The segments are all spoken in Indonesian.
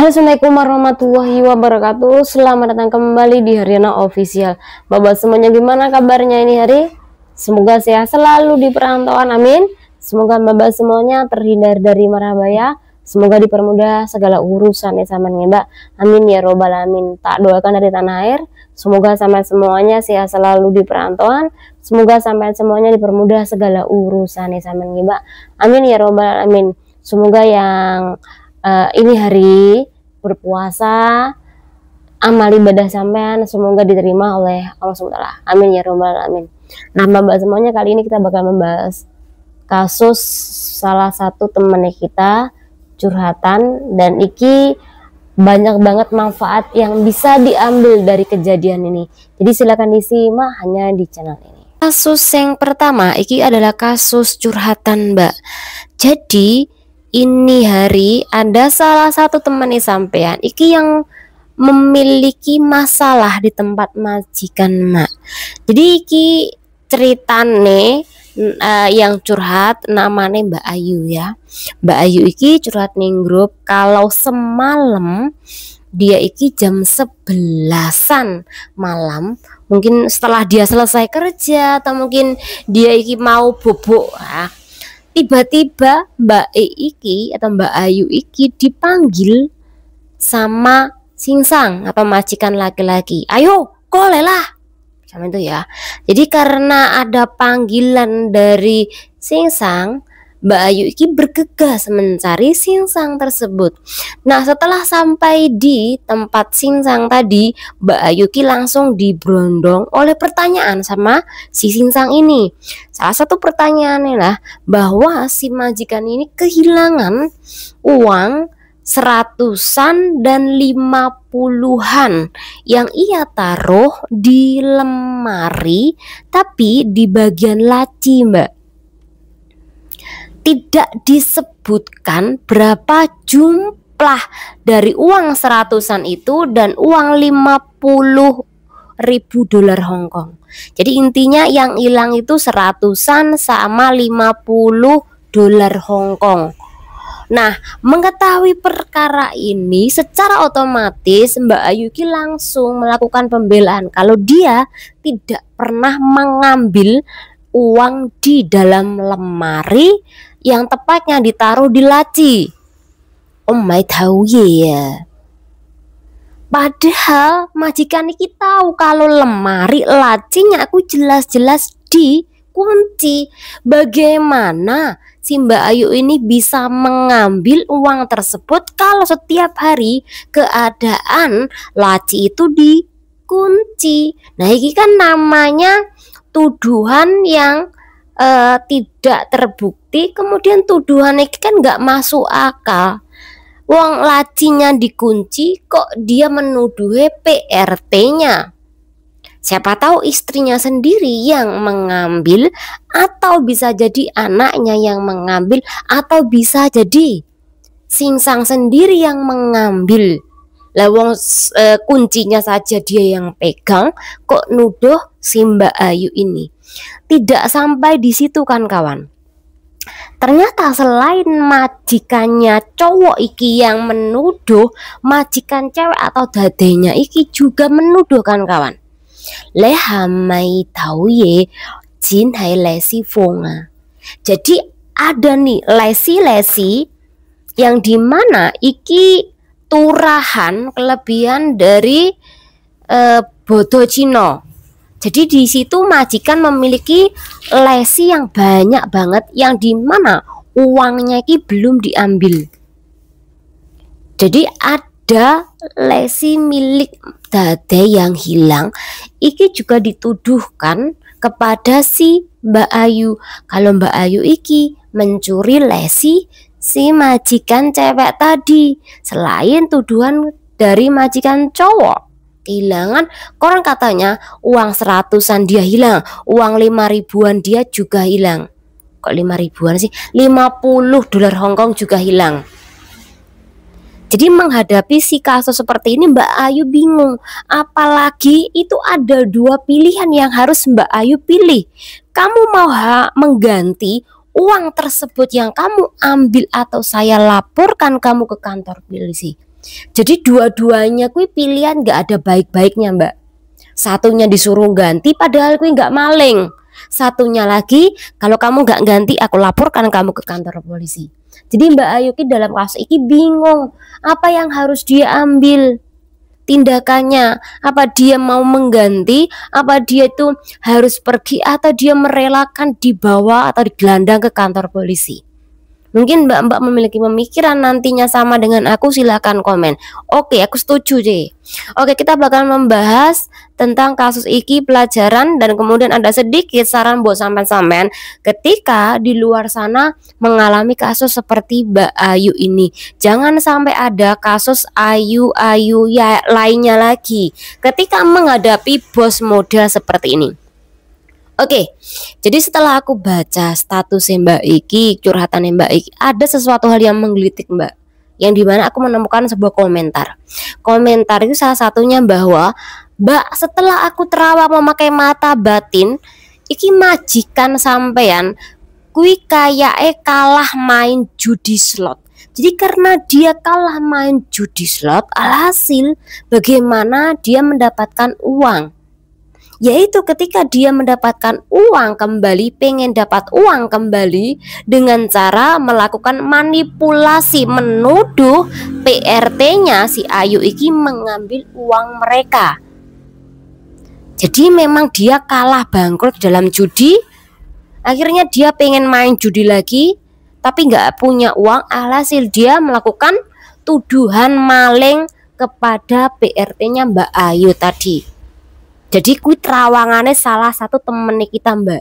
Halo, Assalamualaikum warahmatullahi wabarakatuh. Selamat datang kembali di Haryana Official. Bapak semuanya, gimana kabarnya ini hari? Semoga sehat selalu di perantauan, amin. Semoga bapak semuanya terhindar dari mara bahaya. Semoga dipermudah segala urusan ya sama Mbak. Amin ya robbal alamin. Tak doakan dari tanah air. Semoga sampai semuanya sehat selalu di perantauan. Semoga sampai semuanya dipermudah segala urusan ya sama Mbak. Amin ya robbal alamin. Semoga yang ini hari berpuasa, amal ibadah sampean semoga diterima oleh Allah SWT. Amin ya robbal alamin. Nah, Mbak semuanya, kali ini kita bakal membahas kasus salah satu temennya kita curhatan, dan iki banyak banget manfaat yang bisa diambil dari kejadian ini. Jadi silakan disimak hanya di channel ini. Kasus yang pertama iki adalah kasus curhatan, Mbak. Jadi ini hari ada salah satu teman sampean iki yang memiliki masalah di tempat majikan, Mak. Jadi iki ceritane yang curhat namanya Mbak Ayu ya. Mbak Ayu iki curhat ning grup kalau semalam dia iki jam 11-an malam, mungkin setelah dia selesai kerja atau mungkin dia iki mau bobok, tiba-tiba Mbak E iki atau Mbak Ayu iki dipanggil sama singsang atau majikan laki-laki. Ayo, kolelah. Sama itu ya. Jadi karena ada panggilan dari singsang, Mbak Ayu iki bergegas mencari singsang tersebut. Nah, setelah sampai di tempat singsang tadi, Mbak Ayu iki langsung diberondong oleh pertanyaan sama si singsang ini. Salah satu pertanyaannya lah bahwa si majikan ini kehilangan uang 100-an dan 50-an yang ia taruh di lemari, tapi di bagian laci, Mbak. Tidak disebutkan berapa jumlah dari uang 100-an itu dan uang 50.000 dolar Hongkong. Jadi intinya yang hilang itu 100-an sama 50 dolar Hongkong. Nah, mengetahui perkara ini secara otomatis Mbak Ayu langsung melakukan pembelaan kalau dia tidak pernah mengambil uang di dalam lemari, yang tepatnya ditaruh di laci. Oh my tahu ya. Padahal majikan ini tahu kalau lemari lacinya aku jelas-jelas dikunci. Bagaimana si Mbak Ayu ini bisa mengambil uang tersebut kalau setiap hari keadaan laci itu dikunci? Nah, ini kan namanya tuduhan yang tidak terbukti. Kemudian tuduhan ini kan nggak masuk akal. Uang lacinya dikunci, kok dia menuduh PRT-nya? Siapa tahu istrinya sendiri yang mengambil, atau bisa jadi anaknya yang mengambil, atau bisa jadi singsang sendiri yang mengambil. Lawang kuncinya saja dia yang pegang, kok nuduh si Mbak Ayu ini. Tidak sampai di situ kan kawan. Ternyata selain majikannya cowok iki yang menuduh, majikan cewek atau dadenya iki juga menuduh kan kawan. Lehamai tahu ye jin hai lesi fonga. Jadi ada nih lesi-lesi yang dimana iki turahan kelebihan dari bodo Cino. Jadi di situ majikan memiliki lesi yang banyak banget, yang dimana uangnya iki belum diambil. Jadi ada lesi milik dade yang hilang, iki juga dituduhkan kepada si Mbak Ayu kalau Mbak Ayu iki mencuri lesi si majikan cewek tadi. Selain tuduhan dari majikan cowok kehilangan, koran katanya uang 100-an dia hilang, uang 5.000-an dia juga hilang. Kok 5.000-an sih? 50 dolar Hongkong juga hilang. Jadi menghadapi si kasus seperti ini Mbak Ayu bingung. Apalagi itu ada dua pilihan yang harus Mbak Ayu pilih. Kamu mau mengganti uang tersebut yang kamu ambil, atau saya laporkan kamu ke kantor polisi? Jadi dua-duanya kui pilihan gak ada baik-baiknya mbak. Satunya disuruh ganti padahal kui gak maling. Satunya lagi, kalau kamu gak ganti aku laporkan kamu ke kantor polisi. Jadi Mbak Ayu ki dalam kasus ini bingung apa yang harus dia ambil tindakannya, apa dia mau mengganti, apa dia itu harus pergi, atau dia merelakan dibawa atau digelandang ke kantor polisi. Mungkin mbak-mbak memiliki pemikiran nantinya sama dengan aku, silahkan komen. Oke, aku setuju deh. Oke, kita bakal membahas tentang kasus iki pelajaran, dan kemudian ada sedikit saran buat sampean-sampean ketika di luar sana mengalami kasus seperti Mbak Ayu ini. Jangan sampai ada kasus Ayu-Ayu ya lainnya lagi ketika menghadapi bos model seperti ini. Oke, jadi setelah aku baca statusnya Mbak Iki, curhatan Mbak Iki, ada sesuatu hal yang menggelitik Mbak, yang dimana aku menemukan sebuah komentar. Komentar itu salah satunya bahwa, Mbak, setelah aku terawak memakai mata batin, iki majikan sampean, kui kayae kalah main judi slot. Jadi karena dia kalah main judi slot, alhasil bagaimana dia mendapatkan uang? Yaitu ketika dia mendapatkan uang kembali, pengen dapat uang kembali dengan cara melakukan manipulasi, menuduh PRT-nya si Ayu iki mengambil uang mereka. Jadi memang dia kalah bangkrut dalam judi, akhirnya dia pengen main judi lagi, tapi nggak punya uang, alhasil dia melakukan tuduhan maling kepada PRT-nya Mbak Ayu tadi. Jadi kui terawangannya salah satu temennya kita mbak.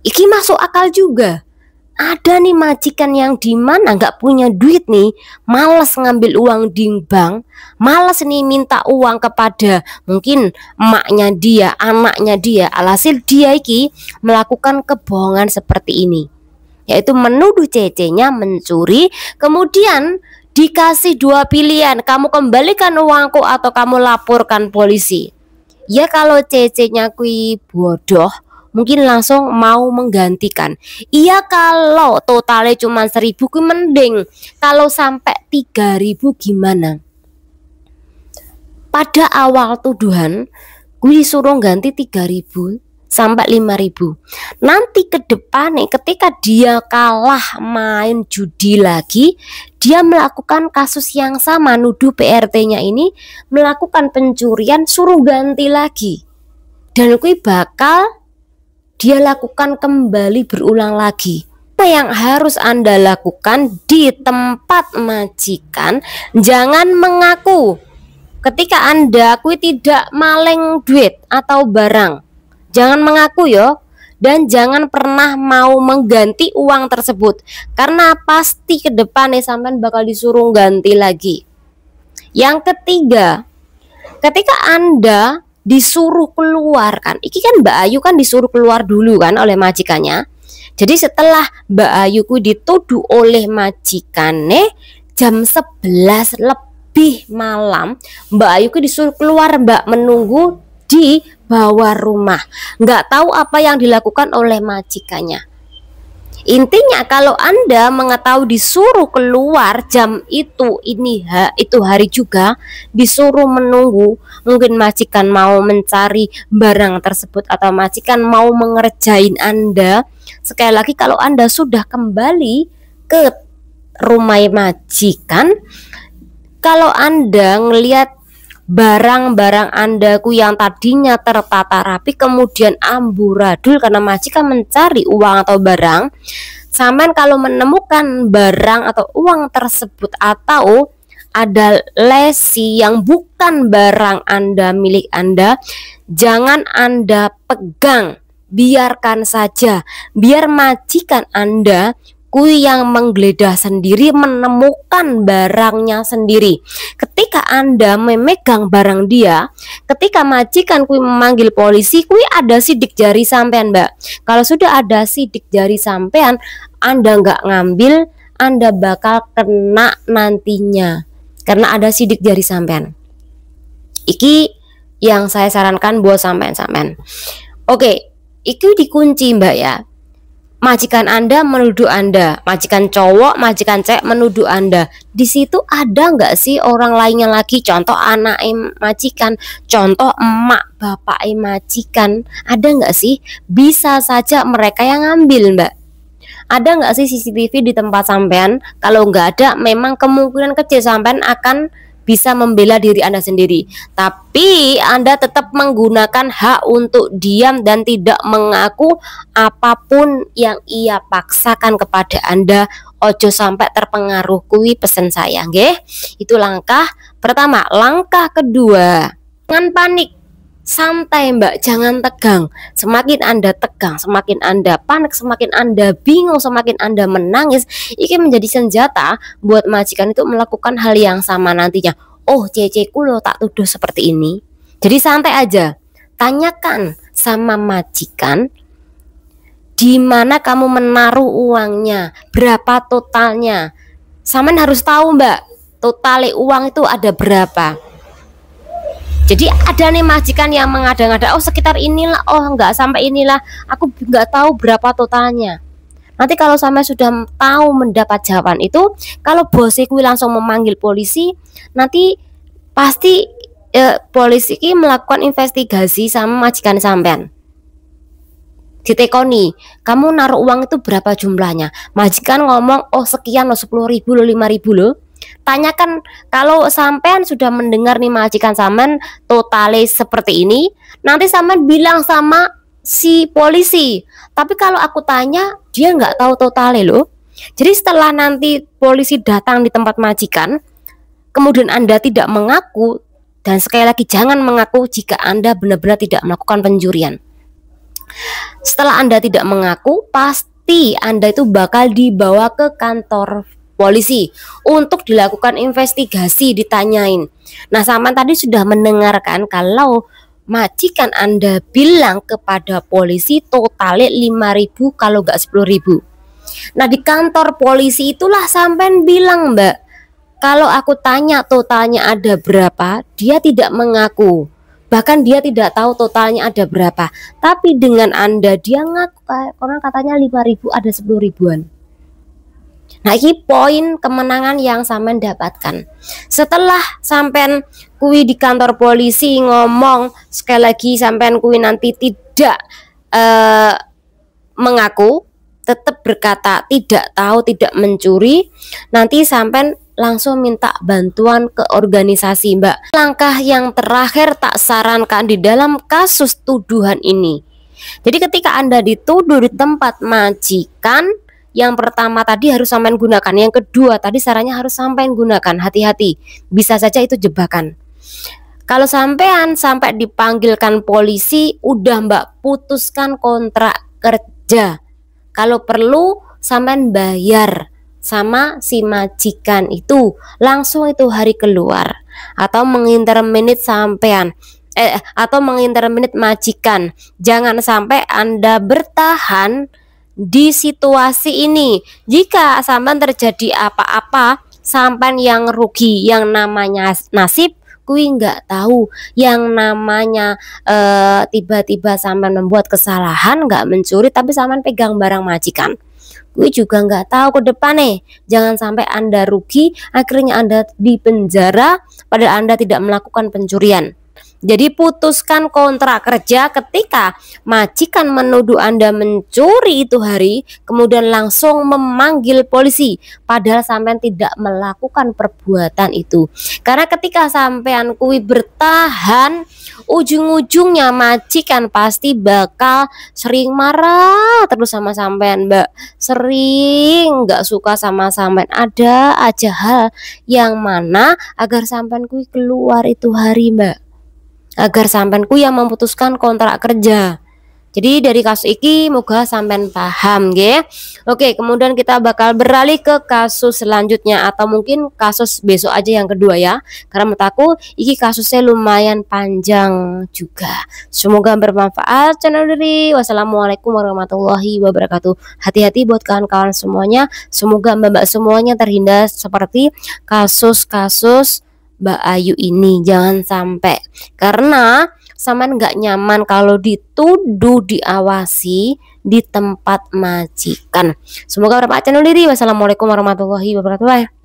Iki masuk akal juga. Ada nih majikan yang dimana nggak punya duit nih, males ngambil uang di bank, males nih minta uang kepada mungkin emaknya dia, anaknya dia. Alhasil dia iki melakukan kebohongan seperti ini, yaitu menuduh cece-nya mencuri, kemudian dikasih dua pilihan, kamu kembalikan uangku atau kamu laporkan polisi. Ya kalau cece-nya kui bodoh mungkin langsung mau menggantikan. Iya kalau totalnya cuma 1.000 kui mending. Kalau sampai 3.000 gimana? Pada awal tuduhan kui disuruh ganti 3.000 sampai 5.000. Nanti ke depan nih ketika dia kalah main judi lagi, dia melakukan kasus yang sama, nuduh PRT-nya ini melakukan pencurian, suruh ganti lagi. Dan kui bakal dia lakukan kembali berulang lagi. Apa yang harus Anda lakukan di tempat majikan? Jangan mengaku ketika Anda kui tidak maling duit atau barang. Jangan mengaku yo, dan jangan pernah mau mengganti uang tersebut, karena pasti ke depannya sampean bakal disuruh ganti lagi. Yang ketiga, ketika Anda disuruh keluar kan, iki kan Mbak Ayu kan disuruh keluar dulu kan oleh majikannya. Jadi setelah Mbak Ayu ku dituduh oleh majikannya, jam 11 lebih malam Mbak Ayu ku disuruh keluar Mbak, menunggu di bawah rumah, nggak tahu apa yang dilakukan oleh majikannya. Intinya kalau Anda mengetahui disuruh keluar jam itu, itu hari juga disuruh menunggu, mungkin majikan mau mencari barang tersebut atau majikan mau mengerjain Anda. Sekali lagi, kalau Anda sudah kembali ke rumah majikan, kalau Anda ngelihat barang-barang Anda ku yang tadinya tertata rapi kemudian amburadul karena majikan mencari uang atau barang, sampean kalau menemukan barang atau uang tersebut atau ada lesi yang bukan barang Anda, milik Anda, jangan Anda pegang, biarkan saja, biar majikan Anda kui yang menggeledah sendiri, menemukan barangnya sendiri. Ketika Anda memegang barang dia, ketika majikan kui memanggil polisi, kui ada sidik jari sampean mbak. Kalau sudah ada sidik jari sampean, Anda nggak ngambil, Anda bakal kena nantinya, karena ada sidik jari sampean. Iki yang saya sarankan buat sampean-sampean. Oke, iki dikunci mbak ya. majikan Anda menuduh Anda, majikan cowok, majikan cewek menuduh Anda. Di situ ada nggak sih orang lainnya lagi? Contoh anak majikan, contoh emak bapak majikan, ada nggak sih? Bisa saja mereka yang ngambil, Mbak. Ada nggak sih CCTV di tempat sampean? Kalau nggak ada, memang kemungkinan kecil sampean akan bisa membela diri Anda sendiri. Tapi Anda tetap menggunakan hak untuk diam dan tidak mengaku apapun yang ia paksakan kepada Anda. Ojo sampai terpengaruh, kuwi pesen saya, nggih. Itu langkah pertama. Langkah kedua, jangan panik. Santai Mbak, jangan tegang. Semakin Anda tegang, semakin Anda panik, semakin Anda bingung, semakin Anda menangis, ini menjadi senjata buat majikan itu melakukan hal yang sama nantinya. Oh, ceceku lo tak tuduh seperti ini. Jadi santai aja. Tanyakan sama majikan, di mana kamu menaruh uangnya, berapa totalnya. Saman harus tahu Mbak, total uang itu ada berapa. Jadi ada nih majikan yang mengada-ngada, oh sekitar inilah, oh nggak sampai inilah, aku nggak tahu berapa totalnya. Nanti kalau sampai sudah tahu mendapat jawaban itu, kalau bosku langsung memanggil polisi, nanti pasti polisi melakukan investigasi sama majikan sampean. Ditekoni, kamu naruh uang itu berapa jumlahnya? Majikan ngomong, oh sekian loh, 10.000 loh, 5.000 loh. Tanyakan, kalau sampean sudah mendengar nih majikan sampean totale seperti ini, nanti sampean bilang sama si polisi. Tapi kalau aku tanya, dia nggak tahu totale loh. Jadi setelah nanti polisi datang di tempat majikan, kemudian Anda tidak mengaku, dan sekali lagi jangan mengaku jika Anda benar-benar tidak melakukan pencurian. Setelah Anda tidak mengaku, pasti Anda itu bakal dibawa ke kantor polisi untuk dilakukan investigasi, ditanyain. Nah, Saman tadi sudah mendengarkan kalau majikan Anda bilang kepada polisi totalnya 5.000 kalau nggak 10.000. Nah, di kantor polisi itulah sampean bilang, Mbak, kalau aku tanya totalnya ada berapa, dia tidak mengaku. Bahkan dia tidak tahu totalnya ada berapa. Tapi dengan Anda, dia ngaku, orang katanya 5.000 ada 10.000-an. Nah, ini poin kemenangan yang sampean dapatkan. Setelah sampean kui di kantor polisi ngomong, sekali lagi sampean kui nanti tidak mengaku, tetap berkata tidak tahu, tidak mencuri, nanti sampean langsung minta bantuan ke organisasi, Mbak. Langkah yang terakhir tak sarankan di dalam kasus tuduhan ini. Jadi ketika Anda dituduh di tempat majikan, yang pertama tadi harus sampean gunakan, yang kedua tadi sarannya harus sampean gunakan, hati-hati, bisa saja itu jebakan. Kalau sampean sampai dipanggilkan polisi, udah Mbak, putuskan kontrak kerja. Kalau perlu sampean bayar sama si majikan itu, langsung itu hari keluar, atau menginterminate sampean atau menginterminate majikan. Jangan sampai Anda bertahan di situasi ini. Jika sampean terjadi apa-apa, sampean yang rugi, yang namanya nasib kui nggak tahu, yang namanya tiba-tiba sampean membuat kesalahan, nggak mencuri tapi sampean pegang barang majikan, kui juga nggak tahu ke depan nih. Jangan sampai Anda rugi, akhirnya Anda di penjara padahal Anda tidak melakukan pencurian. Jadi putuskan kontrak kerja ketika majikan menuduh Anda mencuri itu hari, kemudian langsung memanggil polisi padahal sampean tidak melakukan perbuatan itu. Karena ketika sampean kui bertahan, ujung-ujungnya majikan pasti bakal sering marah terus sama sampean, Mbak. Sering nggak suka sama sampean. Ada aja hal yang mana agar sampean kui keluar itu hari, Mbak, agar sampeanku yang memutuskan kontrak kerja. Jadi dari kasus ini moga sampean paham nggih. Oke, kemudian kita bakal beralih ke kasus selanjutnya, atau mungkin kasus besok aja yang kedua ya. Karena menurut aku ini kasusnya lumayan panjang juga. Semoga bermanfaat channel dari. Wassalamualaikum warahmatullahi wabarakatuh. Hati-hati buat kawan-kawan semuanya. Semoga mbak-mbak semuanya terhindar seperti kasus-kasus Mbak Ayu ini, jangan sampai. Karena Saman nggak nyaman kalau dituduh diawasi di tempat majikan. Semoga bermanfaat channel diri. Wassalamualaikum warahmatullahi wabarakatuh.